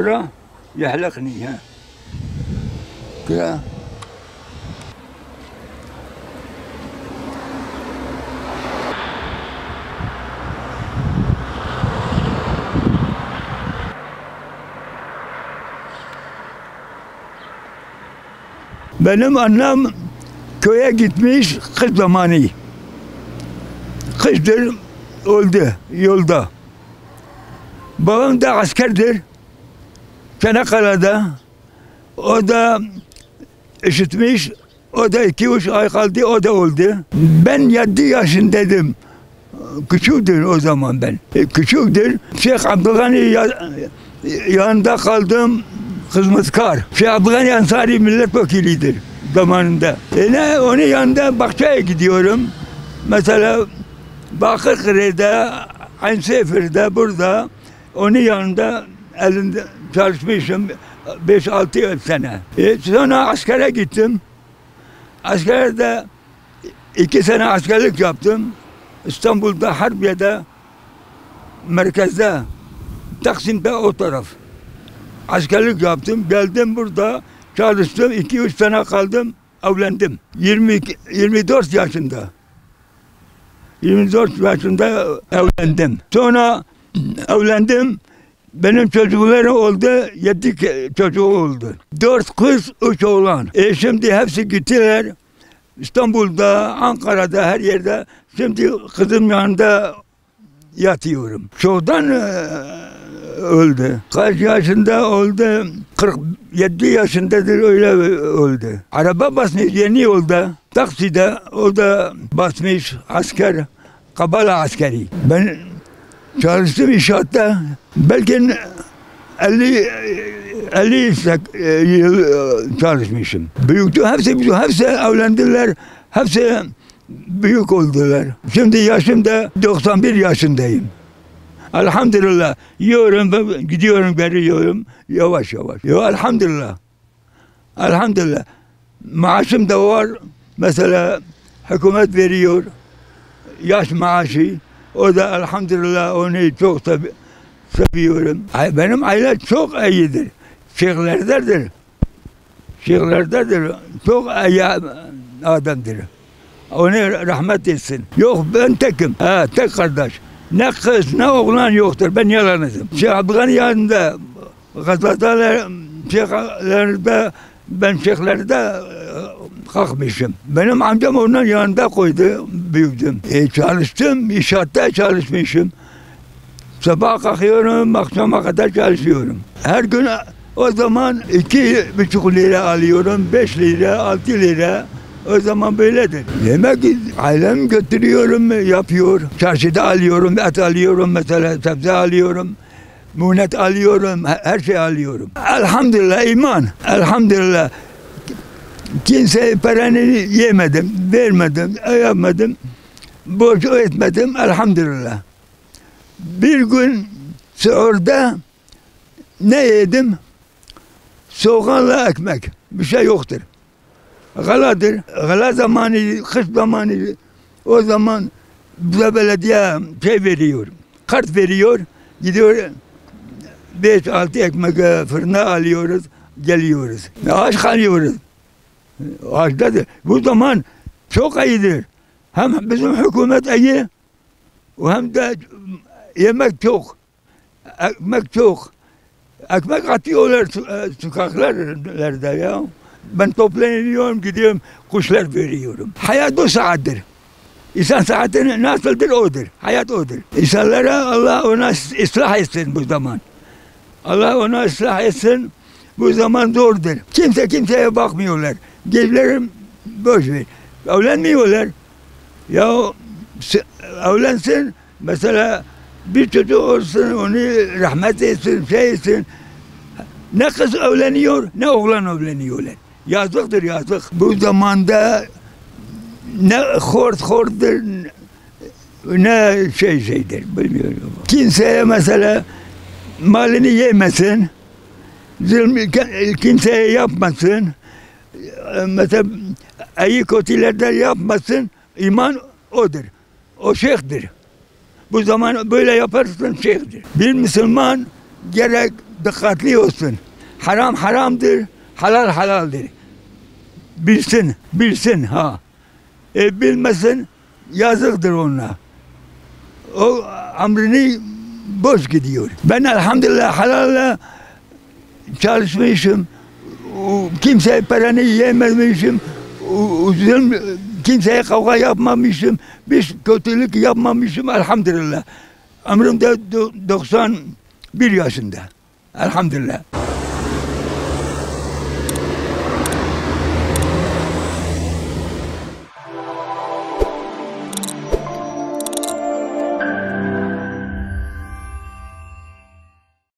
مرة يحلقني ها كده. Benim annem köye gitmiş kış zamanı. Kıştır öldü yolda. Babam da askerdir. Çanakkale'de. O da işitmiş. O da 2-3 ay kaldı, o da öldü. Ben 7 yaşındaydım. Küçüktür o zaman ben. Küçüktür. Şeyh Abdülgani yanında kaldım. Hizmetkar. Şeyh Abdülgani Ansari milletvekilidir zamanında. Onun yanında bahçeye gidiyorum. Mesela Bakırköy'de, Aynsefer'de, burada onun yanında elinde çalışmışım 5-6 sene. Sonra askere gittim. Askerde 2 sene askerlik yaptım. İstanbul'da, Harbiye'de, merkezde, Taksim'de o taraf. Askerlik yaptım, geldim burada, çalıştım, 2-3 sene kaldım, evlendim. 24 yaşında. 24 yaşında evlendim. Sonra evlendim, benim çocuklarım oldu, 7 çocuğu oldu. 4 kız, 3 oğlan. Şimdi hepsi gittiler. İstanbul'da, Ankara'da, her yerde. Şimdi kızım yanında yatıyorum. Çoğdan öldü. Kaç yaşında oldu? 47 yaşındadır, öyle öldü. Araba basmış yeni yolda. Takside o da basmış asker. Kabala askeri. Ben çalıştım inşaatta. Belki 50 yıl çalışmışım. Büyüktü, hepsi evlendiler. Hepsi büyük oldular. Şimdi yaşım da 91 yaşındayım. Elhamdülillah. Yiyorum, gidiyorum, geliyorum. Yavaş yavaş. Elhamdülillah. Elhamdülillah. Maaşım da var. Mesela hükümet veriyor. Yaş maaşı. O da elhamdülillah onu çok seviyorum. Benim aile çok iyidir. Şeyhlerdedir. Şeyhlerdedir. Çok iyi adamdır. Onu rahmet etsin. Yok ben tekim. Tek kardeş. Ne kız ne oğlan yoktur. Ben yalanızım. Şeyh Abdülgani yanında şeyhlerde ben şeyhlerde kalkmışım. Benim amcam onun yanında koydu. Büyüdüm. Çalıştım. İnşaatta çalışmışım. Sabah kalkıyorum. Akşama kadar çalışıyorum. Her gün o zaman 2,5 lira alıyorum. 5 lira, 6 lira. O zaman böyledir. Yemek ailem götürüyorum, yapıyor. Çarşıda alıyorum, et alıyorum mesela, sebze alıyorum. Munet alıyorum, her şey alıyorum. Elhamdülillah iman. Elhamdülillah. Kimseye paranı yemedim, vermedim, yapmadım. Borç etmedim, elhamdülillah. Bir gün orada ne yedim? Soğanla ekmek. Bir şey yoktur. Galadır. Gala zamanı, kış zamanı. O zaman bize belediye şey veriyor. Kart veriyor. Gidiyor 5-6 ekmek fırına alıyoruz. Geliyoruz. Aç kalıyoruz. Açtadır. Bu zaman çok iyidir. Hem bizim hükümet iyi. Hem de yemek çok. Ekmek çok. Ekmek atıyorlar sokaklarda ya. Ben toplanıyorum, gidiyorum, kuşlar veriyorum. Hayat bu saattir. İnsan saati nasıldır odur. Hayat odur. İnsanlara Allah ona ıslah etsin bu zaman. Allah ona ıslah etsin. Bu zaman zordur. Kimseye bakmıyorlar. Gençlerim boş ver. Evlenmiyorlar. Ya evlensin. Mesela bir çocuk olsun, onu rahmet etsin, şey etsin. Ne kız evleniyor, ne oğlan evleniyorlar. Yazıktır yazık. Bu zamanda ne hordur, ne şeydir, bilmiyorum. Kimseye mesela malını yemesin, kimseye yapmasın, mesela iyi kötülerden yapmasın, iman odur. O şeyhtir. Bu zaman böyle yaparsın şeyhtir. Bir Müslüman gerek dikkatli olsun. Haram haramdır, halal halaldir. Bilsin ha. Bilmesin yazıktır ona. O amrını boş gidiyor. Ben elhamdülillah halalle çalışmışım. Kimseye paranı yememişim. Kimseye kavga yapmamışım. Bir kötülük yapmamışım elhamdülillah. Ömrüm de 91 yaşında. Elhamdülillah.